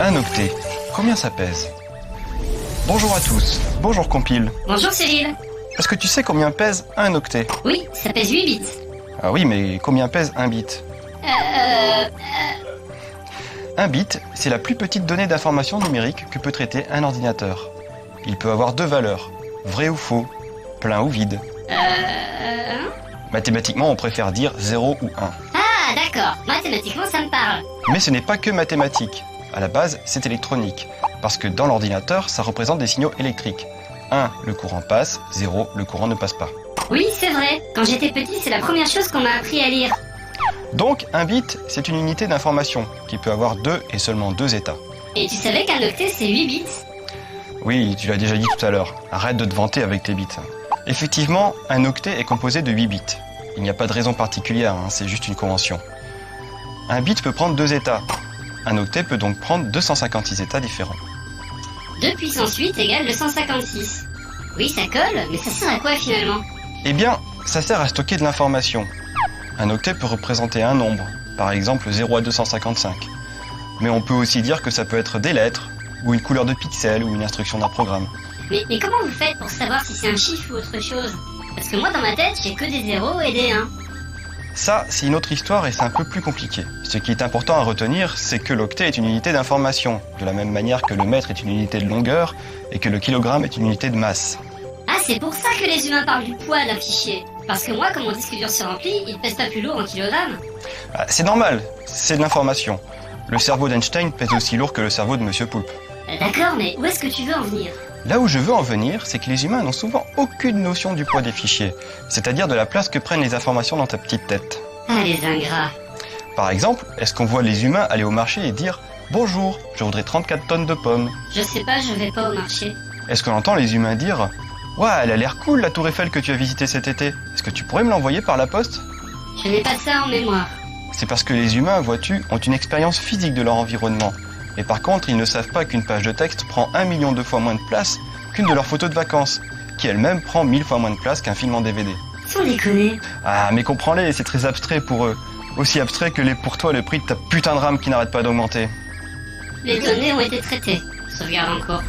Un octet, combien ça pèse? Bonjour à tous, bonjour Compile. Bonjour Cyril. Est-ce que tu sais combien pèse un octet? Oui, ça pèse 8 bits. Ah oui, mais combien pèse un bit? Un bit, c'est la plus petite donnée d'information numérique que peut traiter un ordinateur. Il peut avoir deux valeurs, vrai ou faux, plein ou vide. Mathématiquement, on préfère dire 0 ou 1. Ah, d'accord. Mathématiquement, ça me parle. Mais ce n'est pas que mathématique. À la base, c'est électronique. Parce que dans l'ordinateur, ça représente des signaux électriques. 1, le courant passe, 0, le courant ne passe pas. Oui, c'est vrai. Quand j'étais petit, c'est la première chose qu'on m'a appris à lire. Donc, un bit, c'est une unité d'information qui peut avoir deux et seulement deux états. Et tu savais qu'un octet, c'est 8 bits? Oui, tu l'as déjà dit tout à l'heure. Arrête de te vanter avec tes bits. Effectivement, un octet est composé de 8 bits. Il n'y a pas de raison particulière, c'est juste une convention. Un bit peut prendre deux états. Un octet peut donc prendre 256 états différents. 2 puissance 8 égale 256. Oui, ça colle, mais ça sert à quoi finalement? Eh bien, ça sert à stocker de l'information. Un octet peut représenter un nombre, par exemple 0 à 255. Mais on peut aussi dire que ça peut être des lettres, ou une couleur de pixels, ou une instruction d'un programme. Mais comment vous faites pour savoir si c'est un chiffre ou autre chose? Parce que moi, dans ma tête, j'ai que des 0 et des 1. Ça, c'est une autre histoire et c'est un peu plus compliqué. Ce qui est important à retenir, c'est que l'octet est une unité d'information, de la même manière que le mètre est une unité de longueur et que le kilogramme est une unité de masse. Ah, c'est pour ça que les humains parlent du poids d'un fichier. Parce que moi, quand mon disque dur se remplit, il ne pèse pas plus lourd en kilogrammes. Ah, c'est normal, c'est de l'information. Le cerveau d'Einstein pèse aussi lourd que le cerveau de Monsieur Poulpe. D'accord, mais où est-ce que tu veux en venir? Là où je veux en venir, c'est que les humains n'ont souvent aucune notion du poids des fichiers, c'est-à-dire de la place que prennent les informations dans ta petite tête. Ah, les ingrats. Par exemple, est-ce qu'on voit les humains aller au marché et dire « Bonjour, je voudrais 34 tonnes de pommes ». Je sais pas, je vais pas au marché. Est-ce qu'on entend les humains dire « Ouais, elle a l'air cool la tour Eiffel que tu as visitée cet été. Est-ce que tu pourrais me l'envoyer par la poste ?» Je n'ai pas ça en mémoire. C'est parce que les humains, vois-tu, ont une expérience physique de leur environnement. Et par contre, ils ne savent pas qu'une page de texte prend 1 million de fois moins de place qu'une de leurs photos de vacances, qui elle-même prend 1000 fois moins de place qu'un film en DVD. Sans déconner. Ah, mais comprends-les, c'est très abstrait pour eux. Aussi abstrait que l'est pour toi le prix de ta putain de RAM qui n'arrête pas d'augmenter. Les données ont été traitées. Sauvegarde en cours.